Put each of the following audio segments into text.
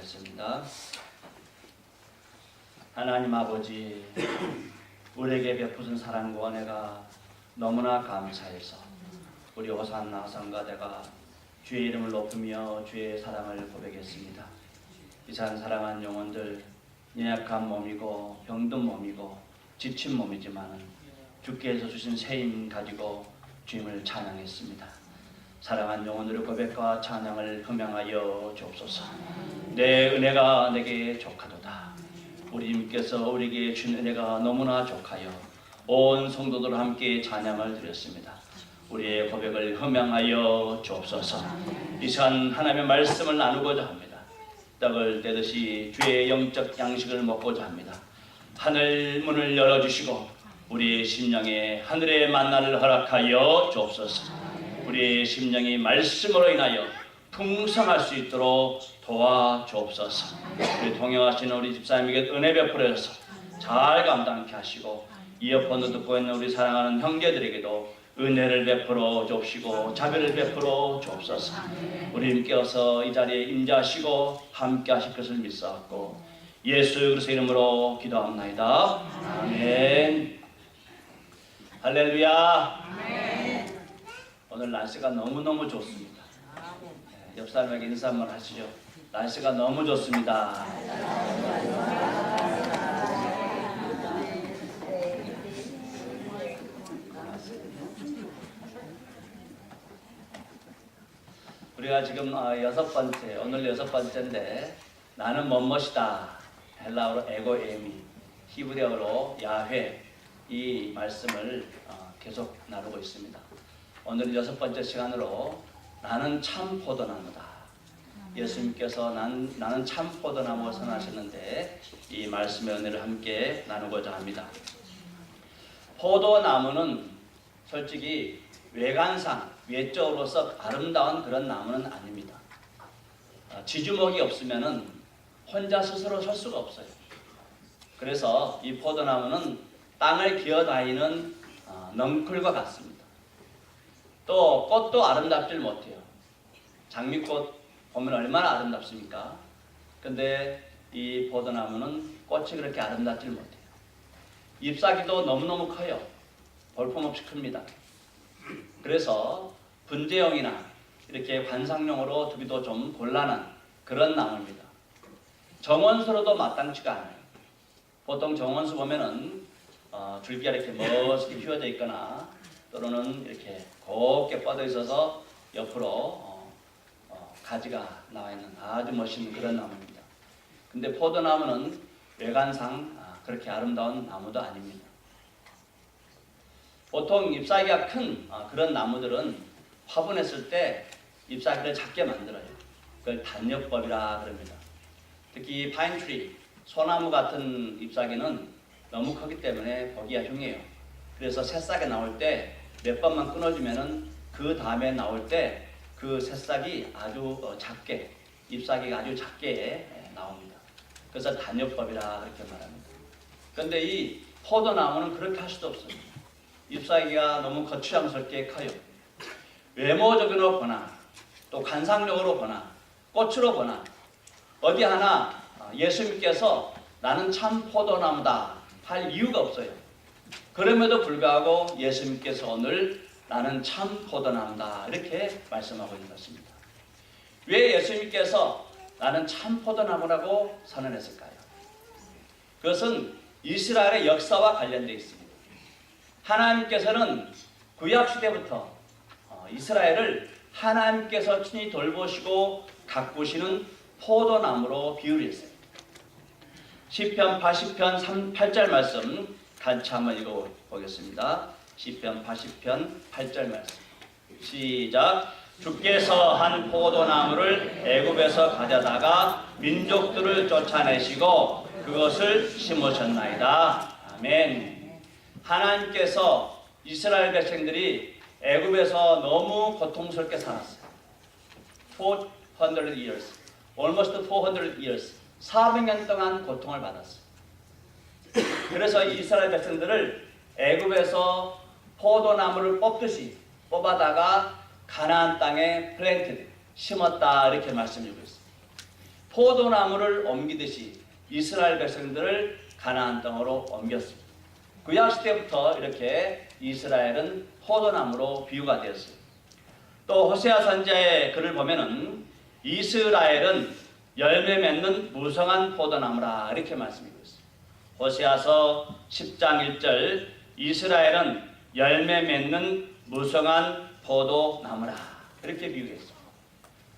기도하겠습니다. 하나님 아버지, 우리에게 베푸신 사랑과 은혜가 너무나 감사해서 우리 호산나 성가대가 주의 이름을 높이며 주의 사랑을 고백했습니다. 이산 사랑한 영혼들, 연약한 몸이고 병든 몸이고 지친 몸이지만 주께서 주신 새 힘 가지고 주님을 찬양했습니다. 사랑한 영혼들의 고백과 찬양을 흠양하여 주옵소서. 내 은혜가 내게 족하도다. 우리 주님께서 우리에게 준 은혜가 너무나 족하여 온 성도들 함께 찬양을 드렸습니다. 우리의 고백을 흠양하여 주옵소서. 이 시간 하나님의 말씀을 나누고자 합니다. 떡을 떼듯이 주의 영적 양식을 먹고자 합니다. 하늘 문을 열어주시고 우리의 심령에 하늘의 만나를 허락하여 주옵소서. 우리의 심령이 말씀으로 인하여 풍성할 수 있도록 도와주옵소서. 우리 동행하시는 우리 집사님에게 은혜 베풀어서 잘 감당케 하시고 이어폰을 듣고 있는 우리 사랑하는 형제들에게도 은혜를 베풀어 주옵시고 자비를 베풀어 주옵소서. 우리님께서 이 자리에 임재하시고 함께 하실 것을 믿사옵고 예수 그리스도의 이름으로 기도합나이다. 아멘. 할렐루야. 아멘. 오늘 날씨가 너무너무 좋습니다. 옆 사람에게 인사 한번 하시죠. 날씨가 너무 좋습니다. 우리가 지금 오늘 여섯 번째인데 나는 뭐뭇이다. 헬라어로 에고에미, 히브리어로 야훼, 이 말씀을 계속 나누고 있습니다. 오늘 여섯 번째 시간으로 나는 참 포도나무다. 예수님께서 나는 참 포도나무 선하셨는데 이 말씀의 은혜를 함께 나누고자 합니다. 포도나무는 솔직히 외관상, 외적으로서 아름다운 그런 나무는 아닙니다. 지주목이 없으면 혼자 스스로 설 수가 없어요. 그래서 이 포도나무는 땅을 기어다니는 넝쿨과 같습니다. 또 꽃도 아름답질 못해요. 장미꽃 보면 얼마나 아름답습니까? 근데 이 포도나무는 꽃이 그렇게 아름답질 못해요. 잎사귀도 너무너무 커요. 볼품없이 큽니다. 그래서 분재용이나 이렇게 관상용으로 두기도 좀 곤란한 그런 나무입니다. 정원수로도 마땅치가 않아요. 보통 정원수 보면은 줄기가 이렇게 멋있게 휘어져 있거나 또는 이렇게 곱게 뻗어 있어서 옆으로 가지가 나와 있는 아주 멋있는 그런 나무입니다. 근데 포도나무는 외관상 그렇게 아름다운 나무도 아닙니다. 보통 잎사귀가 큰 그런 나무들은 화분했을 때 잎사귀를 작게 만들어요. 그걸 단엽법이라 그럽니다. 특히 파인트리, 소나무 같은 잎사귀는 너무 크기 때문에 보기가 흉해요. 그래서 새싹이 나올 때 몇 번만 끊어주면은 그 다음에 나올 때 그 새싹이 아주 작게, 잎사귀가 아주 작게 나옵니다. 그래서 단엽법이라 그렇게 말합니다. 그런데 이 포도나무는 그렇게 할 수도 없어요. 잎사귀가 너무 거추장스럽게 커요. 외모적으로 보나 또 관상력으로 보나 꽃으로 보나 어디 하나 예수님께서 나는 참 포도나무다 할 이유가 없어요. 그럼에도 불구하고 예수님께서 오늘 나는 참 포도나무다 이렇게 말씀하고 있는 것입니다. 왜 예수님께서 나는 참 포도나무라고 선언했을까요? 그것은 이스라엘의 역사와 관련되어 있습니다. 하나님께서는 구약시대부터 이스라엘을 하나님께서 친히 돌보시고 가꾸시는 포도나무로 비유를 했어요. 시편 80편 8절 말씀 같이 한번 읽어보겠습니다. 시편 80편 8절 말씀 시작. 주께서 한 포도나무를 애굽에서 가져다가 민족들을 쫓아내시고 그것을 심으셨나이다. 아멘. 하나님께서 이스라엘 백성들이 애굽에서 너무 고통스럽게 살았어요. 400 years, almost 400 years, 400년 동안 고통을 받았어요. 그래서 이스라엘 백성들을 애굽에서 포도나무를 뽑듯이 뽑아다가 가나안 땅에 플랜트, 심었다 이렇게 말씀드리고 있습니다. 포도나무를 옮기듯이 이스라엘 백성들을 가나안 땅으로 옮겼습니다. 구약시대부터 이렇게 이스라엘은 포도나무로 비유가 되었어요. 또 호세아 선지자의 글을 보면은 이스라엘은 열매 맺는 무성한 포도나무라 이렇게 말씀하고 있어요. 호세아서 10장 1절 이스라엘은 열매 맺는 무성한 포도나무라 이렇게 비유했습니다.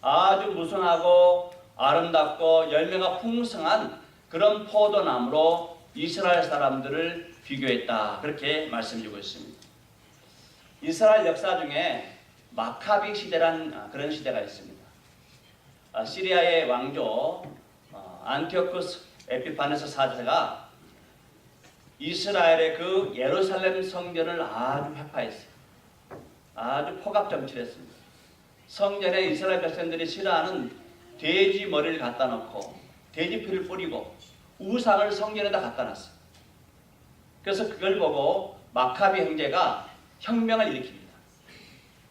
아주 무성하고 아름답고 열매가 풍성한 그런 포도나무로 이스라엘 사람들을 비교했다 그렇게 말씀해주고 있습니다. 이스라엘 역사 중에 마카비 시대란 그런 시대가 있습니다. 시리아의 왕조 안티오쿠스 에피파네스 4세가 이스라엘의 그 예루살렘 성전을 아주 회파했어요. 아주 포갑 정치했습니다. 성전에 이스라엘 백성들이 싫어하는 돼지 머리를 갖다 놓고 돼지 피를 뿌리고 우상을 성전에다 갖다 놨어요. 그래서 그걸 보고 마카비 형제가 혁명을 일으킵니다.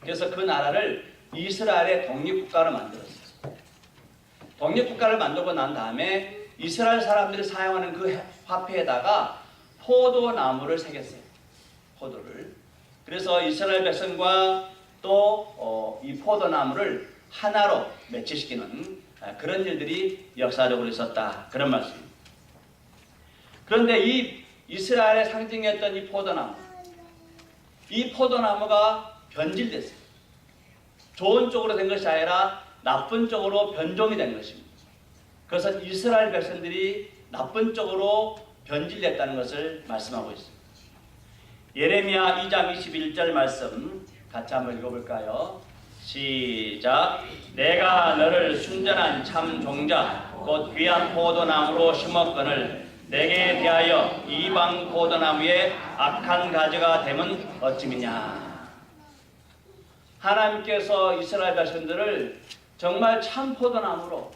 그래서 그 나라를 이스라엘의 독립국가로 만들었어요. 독립국가를 만들고 난 다음에 이스라엘 사람들이 사용하는 그 화폐에다가 포도나무를 새겼어요. 포도를. 그래서 이스라엘 백성과 또 이 포도나무를 하나로 매치시키는 그런 일들이 역사적으로 있었다. 그런 말씀입니다. 그런데 이 이스라엘의 상징이었던 이 포도나무가 변질됐어요. 좋은 쪽으로 된 것이 아니라 나쁜 쪽으로 변종이 된 것입니다. 그래서 이스라엘 백성들이 나쁜 쪽으로 변질됐다는 것을 말씀하고 있습니다. 예레미야 2장 21절 말씀 같이 한번 읽어볼까요? 시작. 내가 너를 순전한 참 종자 곧 귀한 포도나무로 심었거늘 내게 대하여 이방 포도나무의 악한 가지가 됨은 어찌미냐. 하나님께서 이스라엘 백성들을 정말 참 포도나무로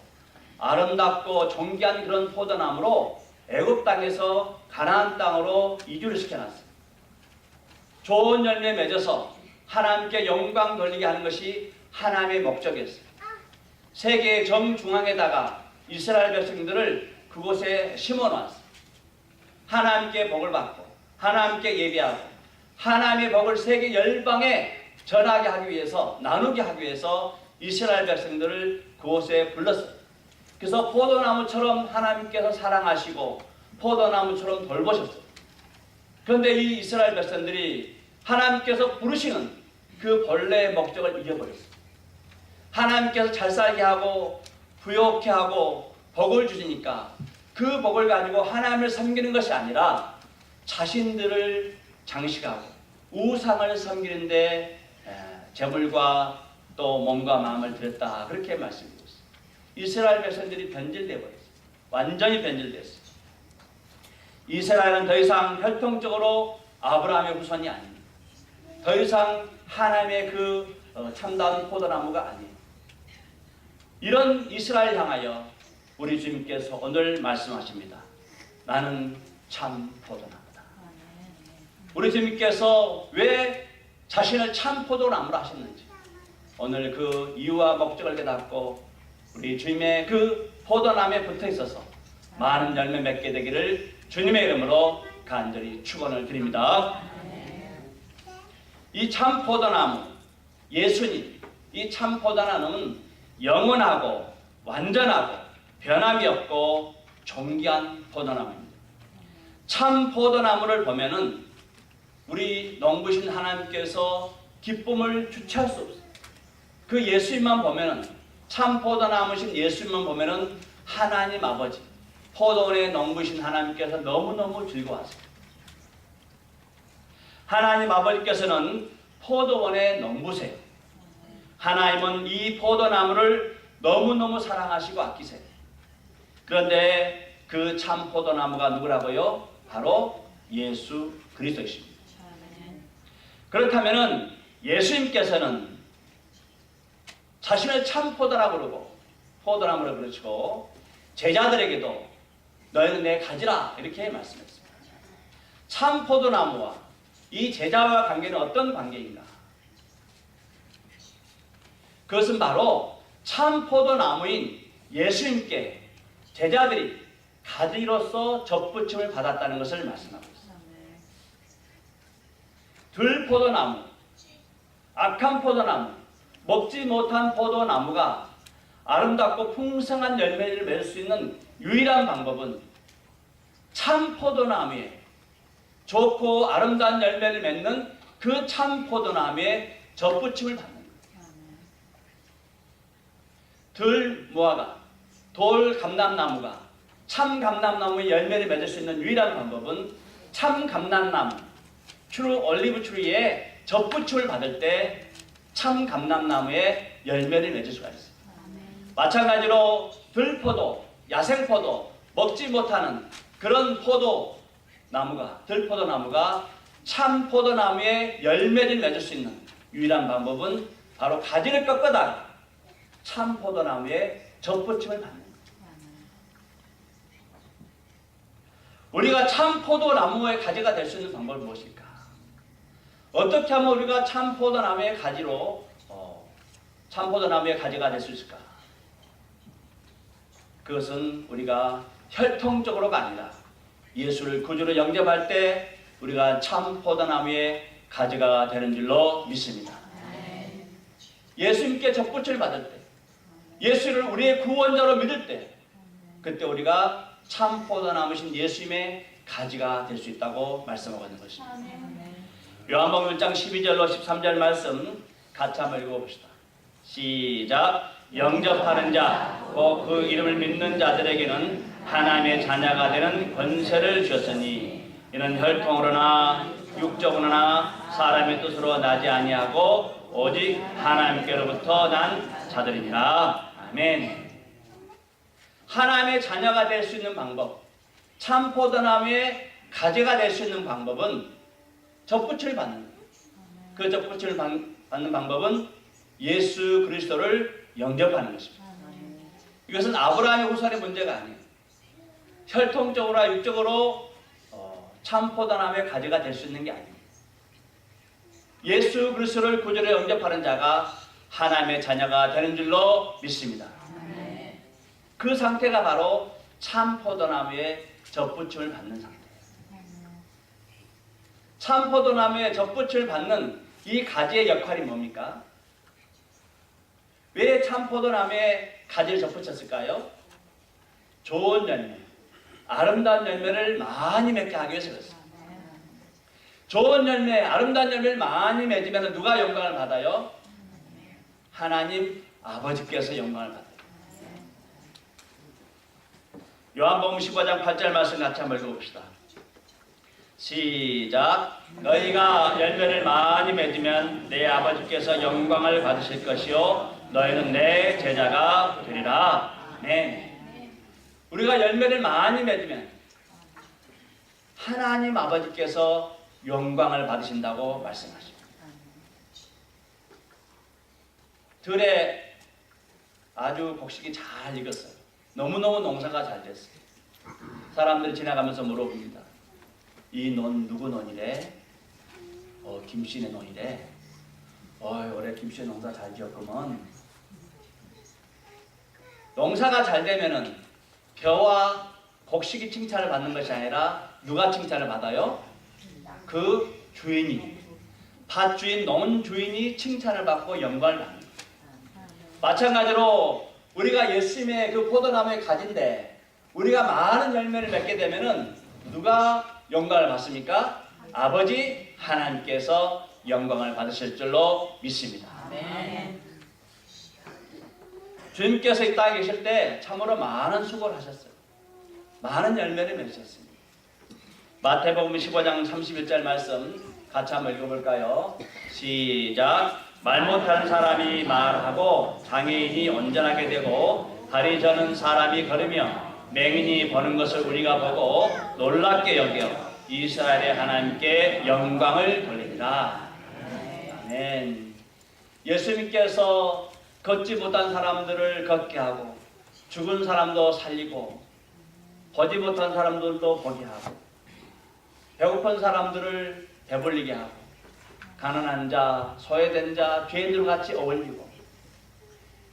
아름답고 존귀한 그런 포도나무로 애굽 땅에서 가나안 땅으로 이주를 시켜놨어요. 좋은 열매 맺어서 하나님께 영광 돌리게 하는 것이 하나님의 목적이었어요. 세계의 정중앙에다가 이스라엘 백성들을 그곳에 심어놨어요. 하나님께 복을 받고 하나님께 예배하고 하나님의 복을 세계 열방에 전하게 하기 위해서 나누게 하기 위해서 이스라엘 백성들을 그곳에 불렀어요. 그래서 포도나무처럼 하나님께서 사랑하시고 포도나무처럼 돌보셨어요. 그런데 이 이스라엘 백성들이 하나님께서 부르시는 그 본래의 목적을 잊어버렸어요. 하나님께서 잘 살게 하고 부욕케 하고 복을 주시니까 그 복을 가지고 하나님을 섬기는 것이 아니라 자신들을 장식하고 우상을 섬기는데 재물과 또 몸과 마음을 들였다 그렇게 말씀드렸어요. 이스라엘 백성들이 변질되어 버렸어요. 완전히 변질됐어요. 이스라엘은 더 이상 혈통적으로 아브라함의 후손이 아닙니다. 더 이상 하나님의 그 참다운 포도나무가 아니에요. 이런 이스라엘 향하여 우리 주님께서 오늘 말씀하십니다. 나는 참 포도나무다. 우리 주님께서 왜 자신을 참 포도나무로 하셨는지 오늘 그 이유와 목적을 깨닫고 우리 주님의 그 포도나무에 붙어 있어서 많은 열매 맺게 되기를 주님의 이름으로 간절히 축원을 드립니다. 이 참 포도나무 예수님, 이 참 포도나무는 영원하고 완전하고 변함이 없고 존귀한 포도나무입니다. 참 포도나무를 보면은 우리 농부신 하나님께서 기쁨을 주체할 수 없어요. 그 예수님만 보면은 참 포도나무신 예수님만 보면은 하나님 아버지 포도원의 농부신 하나님께서 너무너무 즐거워하세요. 하나님 아버지께서는 포도원의 농부세요. 하나님은 이 포도나무를 너무너무 사랑하시고 아끼세요. 그런데 그 참 포도나무가 누구라고요? 바로 예수 그리스도이십니다. 그렇다면 예수님께서는 자신을 참 포도라고 그러고 포도나무로 그러시고 제자들에게도 너희는 내 가지라 이렇게 말씀했습니다. 참 포도나무와 이 제자와 관계는 어떤 관계인가? 그것은 바로 참 포도나무인 예수님께 제자들이 가지로서 접붙임을 받았다는 것을 말씀하고 있습니다. 들포도나무, 악한 포도나무, 먹지 못한 포도나무가 아름답고 풍성한 열매를 맺을 수 있는 유일한 방법은 참 포도나무에 좋고 아름다운 열매를 맺는 그 참 포도나무에 접붙임을 받는 거예요. 들 무화과, 돌 감람나무가 참 감람나무의 열매를 맺을 수 있는 유일한 방법은 참 감람나무, 올리브 트리에 접붙임을 받을 때 참 감람나무의 열매를 맺을 수가 있어요. 마찬가지로 들포도, 야생포도, 먹지 못하는 그런 들포도나무가 참 포도나무의 열매를 맺을 수 있는 유일한 방법은 바로 가지를 꺾어다가 참 포도나무에 접붙임을 받는 거예요. 우리가 참 포도나무의 가지가 될 수 있는 방법은 무엇일까? 어떻게 하면 우리가 참 포도나무의 가지로 참 포도나무의 가지가 될 수 있을까? 그것은 우리가 혈통적으로가 아니라 예수를 구주로 영접할 때 우리가 참 포도나무의 가지가 되는 줄로 믿습니다. 예수님께 접붙임을 받을 때, 예수를 우리의 구원자로 믿을 때, 그때 우리가 참 포도나무신 예수님의 가지가 될 수 있다고 말씀하고 있는 것입니다. 요한복음 1장 12절로 13절 말씀 같이 한번 읽어봅시다. 시작. 영접하는 자, 곧 그 이름을 믿는 자들에게는 하나님의 자녀가 되는 권세를 주셨으니 이는 혈통으로나 육적으로나 사람의 뜻으로 나지 아니하고 오직 하나님께로부터 난 자들이니라. 아멘. 하나님의 자녀가 될 수 있는 방법, 참 포도나무의 가지가 될 수 있는 방법은 접붙임을 받는 거예요. 그 접붙임을 받는 방법은 예수 그리스도를 영접하는 것입니다. 이것은 아브라함의 후손의 문제가 아니에요. 혈통적으로나 육적으로 참 포도나무의 가지가 될 수 있는 게 아니에요. 예수 그리스도를 구주로 영접하는 자가 하나님의 자녀가 되는 줄로 믿습니다. 그 상태가 바로 참 포도나무의 접붙임을 받는 상태예요. 참 포도나무의 접붙임을 받는 이 가지의 역할이 뭡니까? 왜 참 포도나무에 가지를 접붙였을까요? 좋은 열매, 아름다운 열매를 많이 맺게 하기 위해서 그랬어요. 좋은 열매, 아름다운 열매를 많이 맺으면 누가 영광을 받아요? 하나님 아버지께서 영광을 받아요. 요한복음 15장 8절 말씀 같이 한번 읽어봅시다. 시작. 너희가 열매를 많이 맺으면 내 아버지께서 영광을 받으실 것이요 너희는 내 제자가 되리라. 네. 우리가 열매를 많이 맺으면 하나님 아버지께서 영광을 받으신다고 말씀하십니다. 들에 아주 곡식이 잘 익었어요. 너무너무 농사가 잘 됐어요. 사람들이 지나가면서 물어봅니다. 이 논 누구 논이래? 김씨네 논이래. 올해 김씨 농사 잘 지었구먼. 농사가 잘 되면은 겨와 곡식이 칭찬을 받는 것이 아니라 누가 칭찬을 받아요? 그 주인이, 밭주인, 농 주인이 칭찬을 받고 영광을 받는 거예요. 마찬가지로 우리가 예수님의 그 포도나무의 가지인데 우리가 많은 열매를 맺게 되면은 누가 영광을 받습니까? 아버지 하나님께서 영광을 받으실 줄로 믿습니다. 아멘. 주님께서 이 땅에 계실 때 참으로 많은 수고를 하셨어요. 많은 열매를 맺으셨습니다. 마태복음 15장 31절 말씀 같이 한번 읽어볼까요? 시작. 말 못하는 사람이 말하고 장애인이 온전하게 되고 다리 저는 사람이 걸으며 맹인이 보는 것을 우리가 보고 놀랍게 여겨 이스라엘의 하나님께 영광을 돌리리라. 아멘. 예수님께서 걷지 못한 사람들을 걷게 하고 죽은 사람도 살리고 보지 못한 사람들도 보게 하고 배고픈 사람들을 배불리게 하고 가난한 자, 소외된 자, 죄인들과 같이 어울리고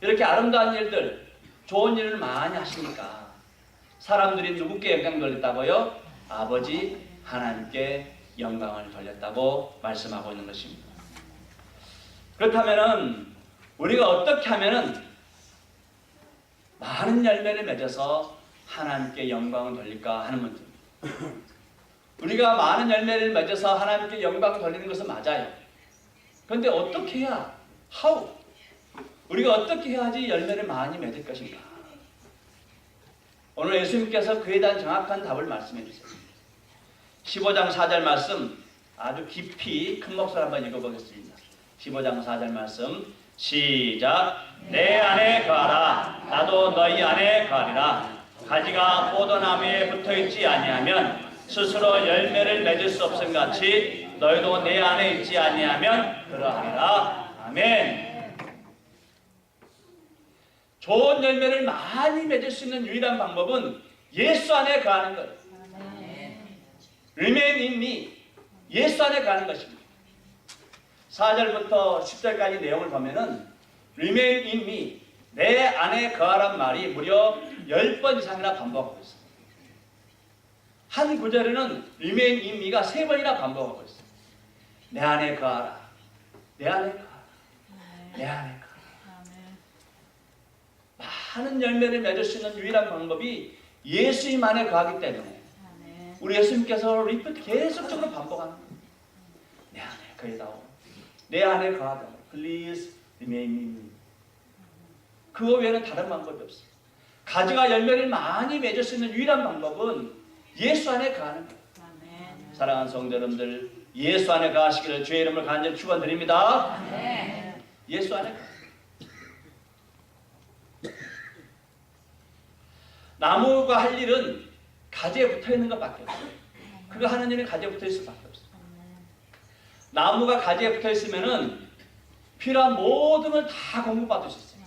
이렇게 아름다운 일들, 좋은 일을 많이 하시니까 사람들이 누구께 영광 돌렸다고요? 아버지 하나님께 영광을 돌렸다고 말씀하고 있는 것입니다. 그렇다면은 우리가 어떻게 하면은 많은 열매를 맺어서 하나님께 영광을 돌릴까 하는 문제입니다. 우리가 많은 열매를 맺어서 하나님께 영광을 돌리는 것은 맞아요. 그런데 어떻게 해야? How? 우리가 어떻게 해야지 열매를 많이 맺을 것인가? 오늘 예수님께서 그에 대한 정확한 답을 말씀해 주세요. 15장 4절 말씀 아주 깊이 큰 목소리로 한번 읽어보겠습니다. 15장 4절 말씀 시작. 내 안에 거하라 나도 너희 안에 거하리라. 가지가 포도나무에 붙어있지 아니하면 스스로 열매를 맺을 수 없음 같이 너희도 내 안에 있지 아니하면 그러하리라. 아멘. 좋은 열매를 많이 맺을 수 있는 유일한 방법은 예수 안에 거하는 거예요. Remain in me. 예수 안에 거하는 것입니다. 4절부터 10절까지 내용을 보면은 Remain in me. 내 안에 거하란 말이 무려 10번 이상이나 반복하고 있습니다. 한 구절에는 Remain in me가 3번이나 반복하고 있습니다. 내 안에 거하라. 내 안에 거하라. 내 안에 거하라. 많은 열매를 맺을 수 있는 유일한 방법이 예수님 안에 거하기 때문에 우리 예수님께서 리피트 계속적으로 반복하는 거예요. 내 안에 거하다오. 내 안에 거하다오. Please remain in me. 그거 외에는 다른 방법이 없어요. 가지가 열매를 많이 맺을 수 있는 유일한 방법은 예수 안에 거하는 거예요. 사랑하는 성도 여러분들, 예수 안에 거하시기를 주의 이름을 간절히 축원드립니다. 예수 안에 거하시기를. 나무가 할 일은 가지에 붙어있는 것밖에 없어요. 그거 하는 일은 가지에 붙어있을 수밖에 없어요. 나무가 가지에 붙어있으면 필요한 모든 걸 다 공급받을 수 있어요.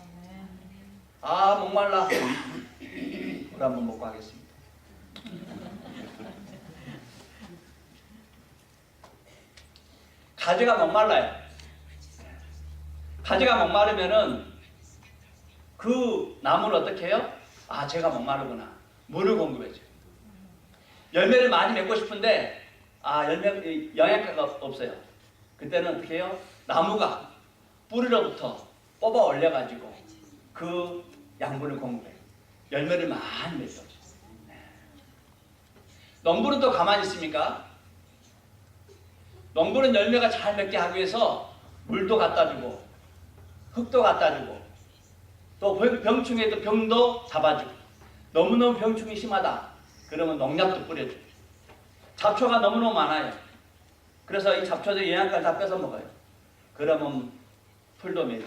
아 목말라. 물 한번 먹고 하겠습니다. 가지가 목말라요. 가지가 목마르면은 그 나무를 어떻게 해요? 아 제가 목마르구나. 물을 공급해줘요. 열매를 많이 맺고 싶은데 아 열매 영양가가 없어요. 그때는 어떻게 해요? 나무가 뿌리로부터 뽑아 올려가지고 그 양분을 공급해요. 열매를 많이 맺어줘요. 농부는 또 가만히 있습니까? 농부는 열매가 잘 맺게 하기 위해서 물도 갖다 주고 흙도 갖다 주고 또 병충해도 병도 잡아주고 너무너무 병충이 심하다. 그러면 농약도 뿌려주고 잡초가 너무너무 많아요. 그래서 이 잡초들 영양가를 다 뺏어 먹어요. 그러면 풀도 맺고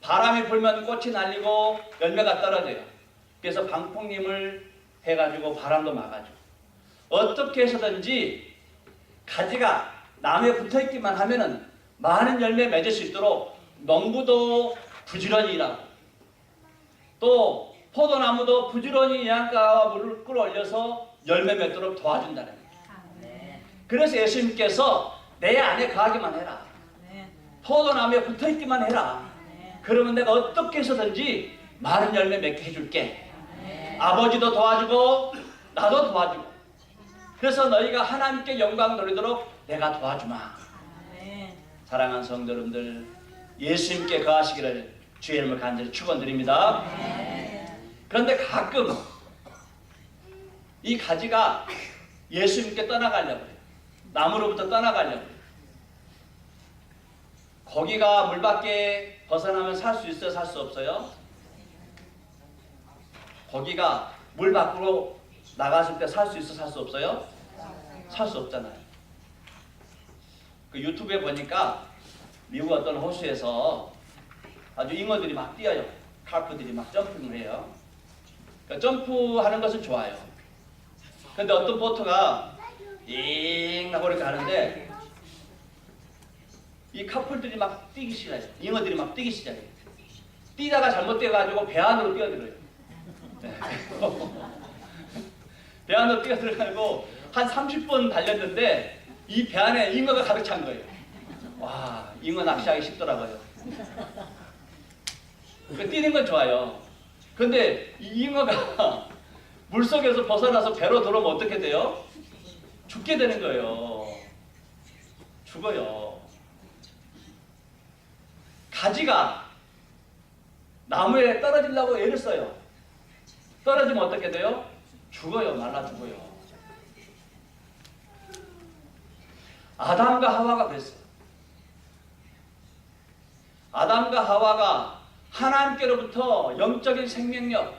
바람이 불면 꽃이 날리고 열매가 떨어져요. 그래서 방풍림을 해가지고 바람도 막아주고 어떻게 해서든지 가지가 나무에 붙어있기만 하면은 많은 열매 맺을 수 있도록 농부도 부지런히 일하고 또 포도나무도 부지런히 영양가와 물을 끌어올려서 열매 맺도록 도와준다는 거예요. 그래서 예수님께서 내 안에 거하기만 해라. 포도나무에 붙어있기만 해라. 그러면 내가 어떻게 해서든지 많은 열매 맺게 해줄게. 아버지도 도와주고 나도 도와주고 그래서 너희가 하나님께 영광 돌리도록 내가 도와주마. 사랑하는 성도 여러분들, 예수님께 거하시기를 주의 이름을 간절히 축원드립니다. 그런데 가끔 이 가지가 예수님께 떠나가려고 해요. 나무로부터 떠나가려고 해요. 고기가 물 밖에 벗어나면 살 수 있어요? 살 수 없어요? 고기가 물 밖으로 나갔을 때 살 수 있어? 살 수 없어요? 살 수 없잖아요. 그 유튜브에 보니까 미국 어떤 호수에서 아주 잉어들이 막 뛰어요. 카프들이 막 점핑을 해요. 그러니까 점프하는 것은 좋아요. 근데 어떤 보트가 잉 하고 이렇게 하는데 이 카풀들이 막 뛰기 시작해요. 잉어들이 막 뛰기 시작해요. 뛰다가 잘못돼가지고 배 안으로 뛰어들어요. 네. 배 안으로 뛰어들어가지고 한 30분 달렸는데 이 배 안에 잉어가 가득 찬 거예요. 와, 잉어 낚시하기 쉽더라고요. 뛰는 건 좋아요. 근데 이 잉어가 물속에서 벗어나서 배로 들어오면 어떻게 돼요? 죽게 되는 거예요. 죽어요. 가지가 나무에 떨어지려고 애를 써요. 떨어지면 어떻게 돼요? 죽어요. 말라 죽어요. 아담과 하와가 그랬어요. 아담과 하와가 하나님께로부터 영적인 생명력,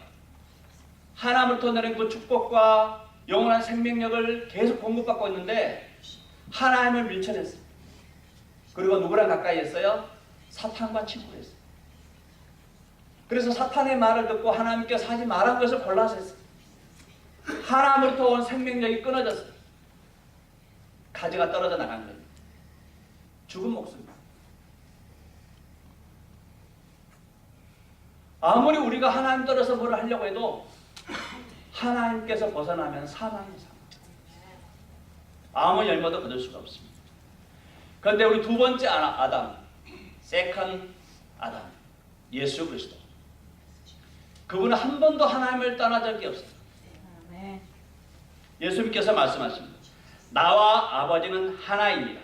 하나님으로부터 내린 그 축복과 영원한 생명력을 계속 공급받고 있는데 하나님을 밀쳐냈어요. 그리고 누구랑 가까이 했어요? 사탄과 친구했어요. 그래서 사탄의 말을 듣고 하나님께서 하지 말한 것을 골라서 했어요. 하나님으로부터 온 생명력이 끊어졌어요. 가지가 떨어져 나간 거예요. 죽은 목숨입니다. 아무리 우리가 하나님 따라서 뭘 하려고 해도 하나님께서 벗어나면 사망이 사망. 아무 열매도 거둘 수가 없습니다. 그런데 우리 두 번째 아담, 세컨 아담, 예수 그리스도. 그분은 한 번도 하나님을 떠난 적이 없어요. 예수님께서 말씀하십니다. 나와 아버지는 하나입니다.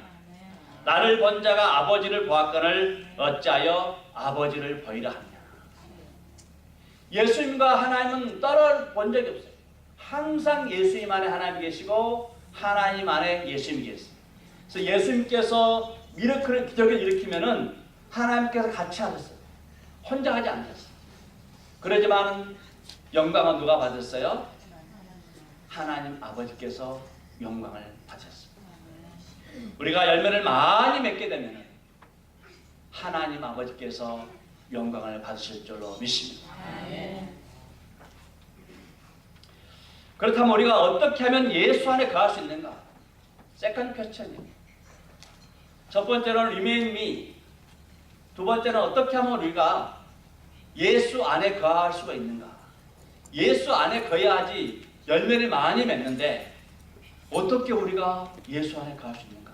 나를 본 자가 아버지를 보았거늘 어찌하여 아버지를 보이라 하느냐. 예수님과 하나님은 따로 본 적이 없어요. 항상 예수님 안에 하나님 계시고 하나님 안에 예수님 계세요. 그래서 예수님께서 미러클을 기적을 일으키면은 하나님께서 같이 하셨어요. 혼자 하지 않았어요. 그러지만 영광은 누가 받았어요? 하나님 아버지께서 영광을 받으셨어요. 우리가 열매를 많이 맺게 되면 하나님 아버지께서 영광을 받으실 줄로 믿습니다. 그렇다면 우리가 어떻게 하면 예수 안에 거할 수 있는가? 세컨드 퀘스천이에요. 첫 번째는 remain me. 두 번째는 어떻게 하면 우리가 예수 안에 거할 수가 있는가? 예수 안에 거해야지 열매를 많이 맺는데 어떻게 우리가 예수 안에 거할 수 있는가?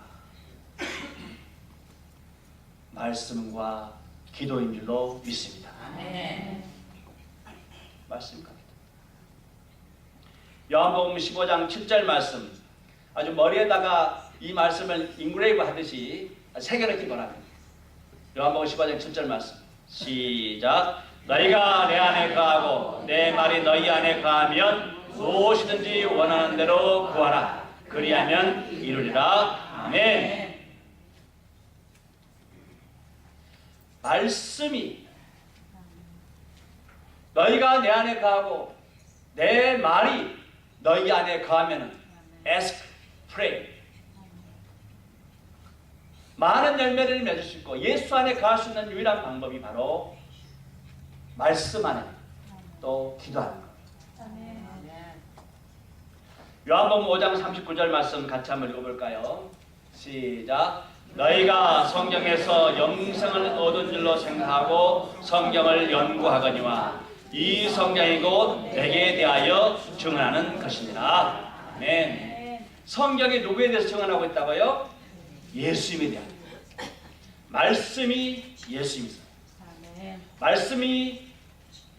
말씀과 기도인 줄로 믿습니다. 말씀 갑니다. 요한복음 15장 7절 말씀, 아주 머리에다가 이 말씀을 인그레이브 하듯이 새겨넣기 바랍니다. 요한복음 15장 7절 말씀 시작. 너희가 내 안에 거하고 내 말이 너희 안에 거하면 무엇이든지 원하는 대로 구하라. 그리하면 이루리라. 아멘. 말씀이 너희가 내 안에 거하고 내 말이 너희 안에 거하면 ask, pray. 많은 열매를 맺을 수 있고 예수 안에 거할 수 있는 유일한 방법이 바로 말씀 안에 또 기도하는 겁니다. 요한복음 5장 39절 말씀 같이 한번 읽어볼까요? 시작. 너희가 성경에서 영생을 얻은 줄로 생각하고 성경을 연구하거니와 이 성경이 곧 내게 대하여 증언하는 것이니라. 아멘. 성경이 누구에 대해서 증언하고 있다고요? 예수님에 대한. 말씀이 예수님이세요. 말씀이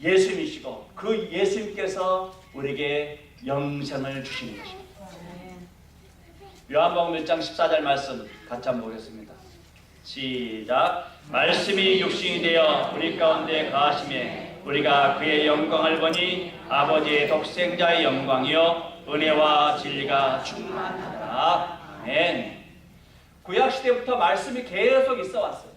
예수님이시고 그 예수님께서 우리에게 영생을 주시는 것입니다. 요한복음 1장 14절 말씀 같이 한번 보겠습니다. 시작. 말씀이 육신이 되어 우리 가운데 거하심에 우리가 그의 영광을 보니 아버지의 독생자의 영광이요 은혜와 진리가 충만하다. 아멘. 구약시대부터 말씀이 계속 있어 왔어요.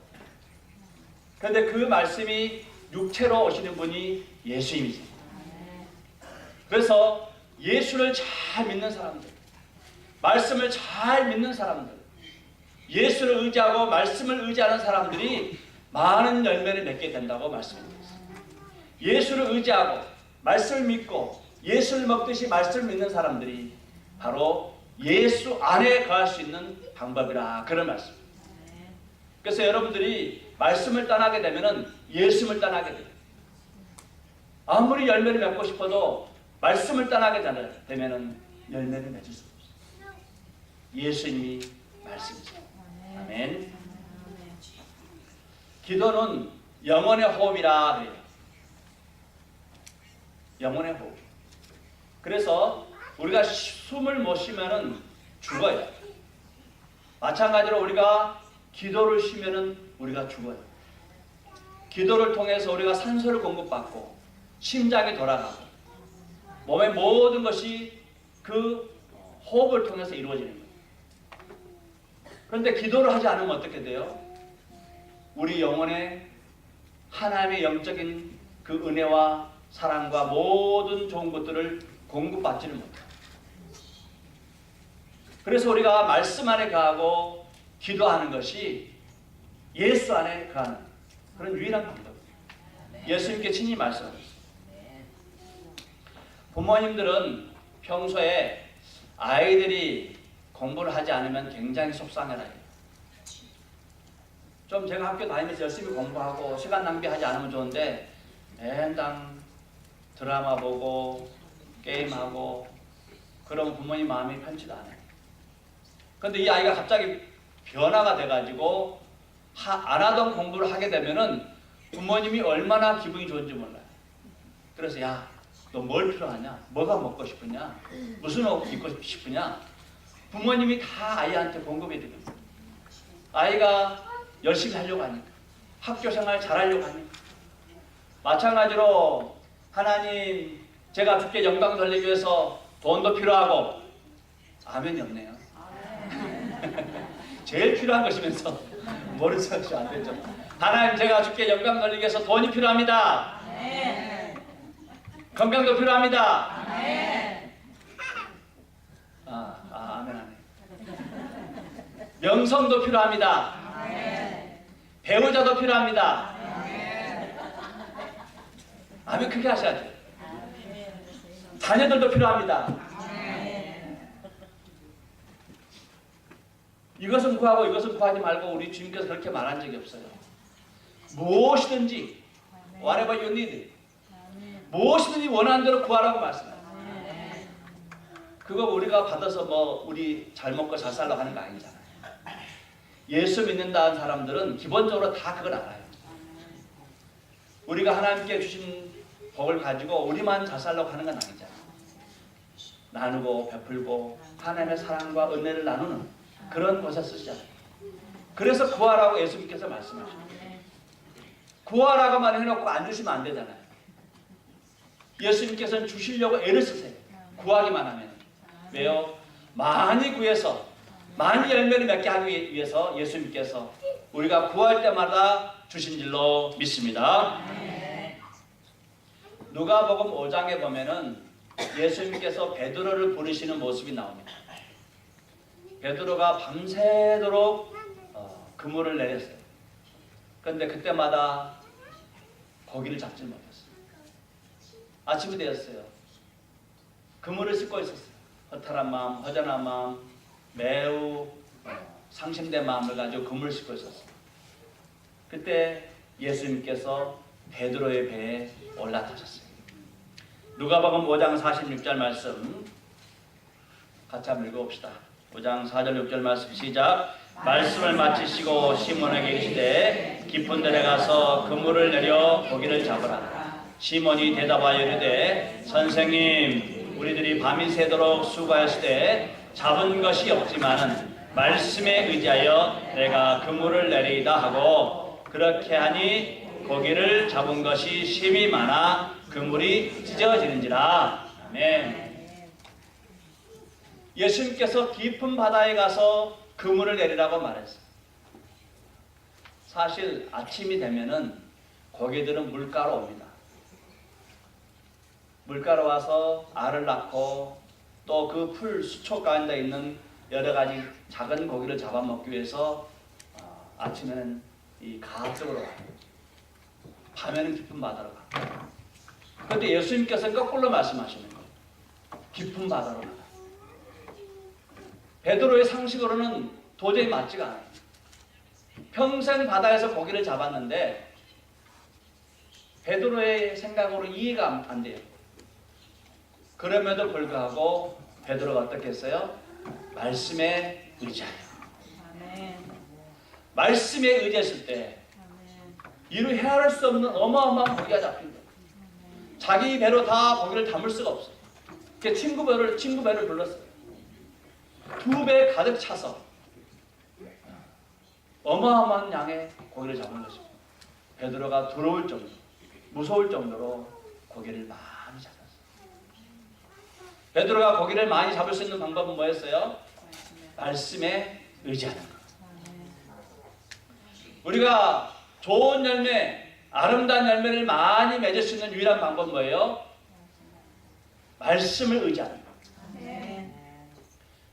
그런데 그 말씀이 육체로 오시는 분이 예수님이세요. 그래서 예수를 잘 믿는 사람들, 말씀을 잘 믿는 사람들, 예수를 의지하고 말씀을 의지하는 사람들이 많은 열매를 맺게 된다고 말씀드렸습니다. 예수를 의지하고 말씀을 믿고 예수를 먹듯이 말씀을 믿는 사람들이 바로 예수 안에 거할 수 있는 방법이라 그런 말씀입니다. 그래서 여러분들이 말씀을 떠나게 되면 예수를 떠나게 돼요. 아무리 열매를 맺고 싶어도 말씀을 떠나게 되면 열매를 맺을 수 없어요. 예수님이 말씀이죠. 아멘. 기도는 영혼의 호흡이라 그래요. 영혼의 호흡. 그래서 우리가 숨을 못 쉬면은 죽어요. 마찬가지로 우리가 기도를 쉬면은 우리가 죽어요. 기도를 통해서 우리가 산소를 공급받고 심장이 돌아가고 몸의 모든 것이 그 호흡을 통해서 이루어지는 거예요. 그런데 기도를 하지 않으면 어떻게 돼요? 우리 영혼에 하나님의 영적인 그 은혜와 사랑과 모든 좋은 것들을 공급받지는 못해요. 그래서 우리가 말씀 안에 거하고 기도하는 것이 예수 안에 거하는 그런 유일한 방법입니다. 예수님께 친히 말씀하셨어요. 부모님들은 평소에 아이들이 공부를 하지 않으면 굉장히 속상해라요. 좀 제가 학교 다니면서 열심히 공부하고 시간 낭비하지 않으면 좋은데 맨날 드라마 보고 게임하고 그러면 부모님 마음이 편치도 않아요. 그런데 이 아이가 갑자기 변화가 돼가지고 안 하던 공부를 하게 되면은 부모님이 얼마나 기분이 좋은지 몰라요. 그래서 야, 너 뭘 필요하냐? 뭐가 먹고 싶으냐? 무슨 옷 입고 싶으냐? 부모님이 다 아이한테 공급해 드립니다. 아이가 열심히 하려고 하니까, 학교 생활 잘하려고 하니까. 마찬가지로 하나님, 제가 주께 영광 돌리기 위해서 돈도 필요하고, 아멘이 없네요. 제일 필요한 것이면서 모른 척이 안 되죠. 하나님, 제가 주께 영광 돌리기 위해서 돈이 필요합니다. 건강도 필요합니다. 아멘 하네. 명성도 필요합니다. 배우자도 필요합니다. 아멘 크게 하셔야 돼요. 자녀들도 필요합니다. 이것은 구하고 이것은 구하지 말고 우리 주님께서 그렇게 말한 적이 없어요. 무엇이든지 whatever you need, 무엇이든지 원하는 대로 구하라고 말씀해요. 그거 우리가 받아서 뭐 우리 잘 먹고 잘 살라고 하는 거 아니잖아요. 예수 믿는다는 사람들은 기본적으로 다 그걸 알아요. 우리가 하나님께 주신 복을 가지고 우리만 잘 살라고 하는 건 아니잖아요. 나누고 베풀고 하나님의 사랑과 은혜를 나누는 그런 곳에 쓰시잖아요. 그래서 구하라고 예수님께서 말씀하십니다. 구하라고만 해놓고 안 주시면 안 되잖아요. 예수님께서는 주시려고 애를 쓰세요. 구하기만 하면. 왜요? 많이 구해서 많이 열매를 맺게 하기 위해서 예수님께서 우리가 구할 때마다 주신 줄로 믿습니다. 누가복음 5장에 보면은 예수님께서 베드로를 부르시는 모습이 나옵니다. 베드로가 밤새도록 그물을 내렸어요. 그런데 그때마다 고기를 잡지 못했어요. 아침이 되었어요. 그물을 씻고 있었어요. 허탈한 마음, 허전한 마음, 매우 상심된 마음을 가지고 그물을 씻고 있었어요. 그때 예수님께서 베드로의 배에 올라타셨어요. 누가복음 5장 46절 말씀 같이 한번 읽어봅시다. 5장 4절 6절 말씀 시작. 말씀을 마치시고 시몬에게 이르시되 깊은 데에 가서 그물을 내려 고기를 잡으라. 시몬이 대답하여 이르되 선생님, 우리들이 밤이 새도록 수고하였을 잡은 것이 없지만은 말씀에 의지하여 내가 그물을 내리이다 하고 그렇게 하니 고기를 잡은 것이 심히 많아 그물이 찢어지는지라. 아멘. 예수님께서 깊은 바다에 가서 그물을 내리라고 말했어요. 사실 아침이 되면은 고기들은 물가로 옵니다. 물가로 와서 알을 낳고 또 그 풀 수초 가운데 있는 여러 가지 작은 고기를 잡아먹기 위해서 아침에는 이 가 쪽으로 가요. 밤에는 깊은 바다로 가요. 그런데 예수님께서 거꾸로 말씀하시는 거예요. 깊은 바다로 가요. 베드로의 상식으로는 도저히 맞지가 않아요. 평생 바다에서 고기를 잡았는데 베드로의 생각으로 이해가 안 돼요. 그럼에도 불구하고 베드로가 어떻게 했어요? 말씀에 의지하여. 말씀에 의지했을 때 이루 헤아릴 수 없는 어마어마한 고기가 잡힌 거예요. 자기 배로 다 고기를 담을 수가 없어요. 그래서 친구 배를 불렀어요. 2배 가득 차서 어마어마한 양의 고기를 잡은 것입니다. 베드로가 두려울 정도, 무서울 정도로 고기를 많이 잡았어요. 베드로가 고기를 많이 잡을 수 있는 방법은 뭐였어요? 말씀에 의지하는 것. 우리가 좋은 열매, 아름다운 열매를 많이 맺을 수 있는 유일한 방법은 뭐예요? 말씀을 의지하는 것.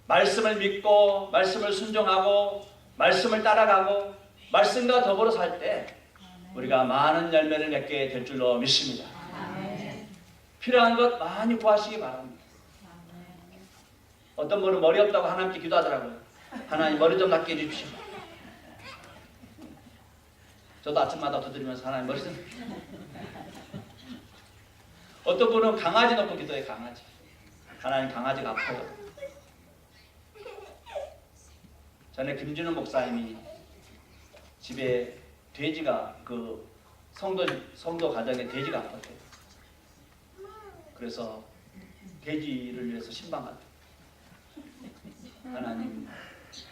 말씀을 믿고, 말씀을 순종하고, 말씀을 따라가고, 말씀과 더불어 살 때 우리가 많은 열매를 맺게 될 줄로 믿습니다. 필요한 것 많이 구하시기 바랍니다. 어떤 분은 머리 없다고 하나님께 기도하더라고요. 하나님 머리 좀 낫게 해주십시오. 저도 아침마다 두드리면서 하나님 머리 좀. 어떤 분은 강아지 놓고 기도해. 강아지. 하나님 강아지가 아파요. 전에 김준호 목사님이 집에 돼지가 그 성도 가정에 돼지가 아팠대요. 그래서 돼지를 위해서 신방하대요. 하나님,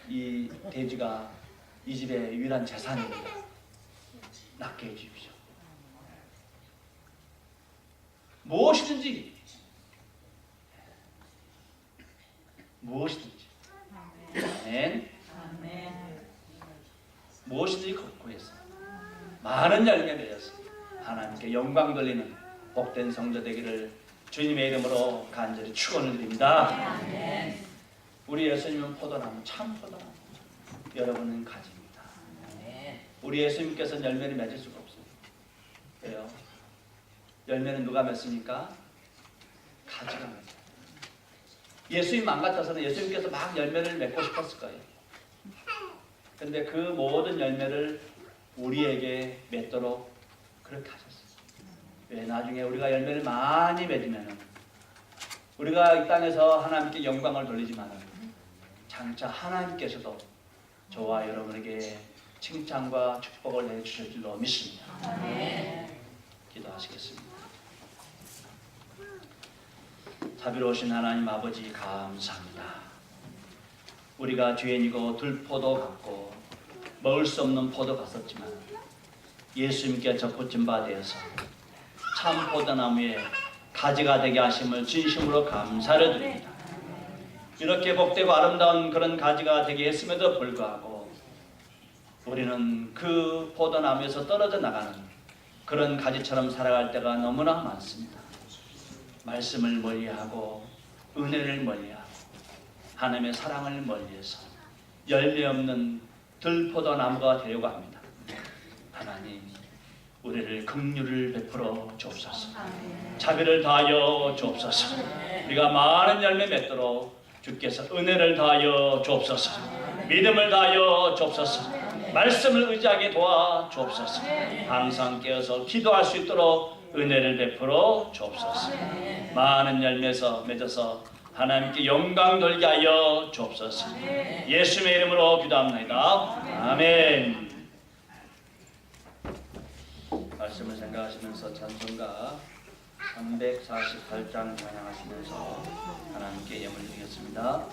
이 돼지가 이 집의 유일한 재산입니다. 낫게 해주십시오. 무엇이든지 아멘. 무엇이든지 구했어요. 많은 열매 맺었어요. 하나님께 영광 돌리는 복된 성도 되기를 주님의 이름으로 간절히 축원을 드립니다. 우리 예수님은 포도나무, 참 포도나무. 여러분은 가지입니다. 우리 예수님께서는 열매를 맺을 수가 없어요. 왜요? 열매는 누가 맺습니까? 가지가 맺어요. 예수님만 같아서는 예수님께서 막 열매를 맺고 싶었을 거예요. 근데 그 모든 열매를 우리에게 맺도록 그렇게 하셨어요. 왜? 나중에 우리가 열매를 많이 맺으면 우리가 이 땅에서 하나님께 영광을 돌리지만 장차 하나님께서도 저와 여러분에게 칭찬과 축복을 해주실 줄로 믿습니다. 기도하시겠습니다. 자비로우신 하나님 아버지 감사합니다. 우리가 죄인이고 들포도 같고 먹을 수 없는 포도 같았지만 예수님께 접붙임 바 되어서 참 포도나무에 가지가 되게 하심을 진심으로 감사를 드립니다. 이렇게 복되고 아름다운 그런 가지가 되게 했음에도 불구하고 우리는 그 포도나무에서 떨어져 나가는 그런 가지처럼 살아갈 때가 너무나 많습니다. 말씀을 멀리하고 은혜를 멀리하고 하나님의 사랑을 멀리해서 열매 없는 들포도나무가 되려고 합니다. 하나님, 우리를 긍휼을 베풀어 주옵소서. 자비를 다하여 주옵소서. 우리가 많은 열매 맺도록 주께서 은혜를 다하여 주옵소서. 믿음을 다하여 주옵소서. 말씀을 의지하게 도와 주옵소서. 항상 깨어서 기도할 수 있도록 은혜를 베풀어 주옵소서. 많은 열매에서 맺어서 하나님께 영광 돌게 하여 주옵소서. 예수님의 이름으로 기도합니다. 아멘. 말씀을 생각하시면서 찬송가 348장 찬양하시면서 하나님께 예물 드리겠습니다.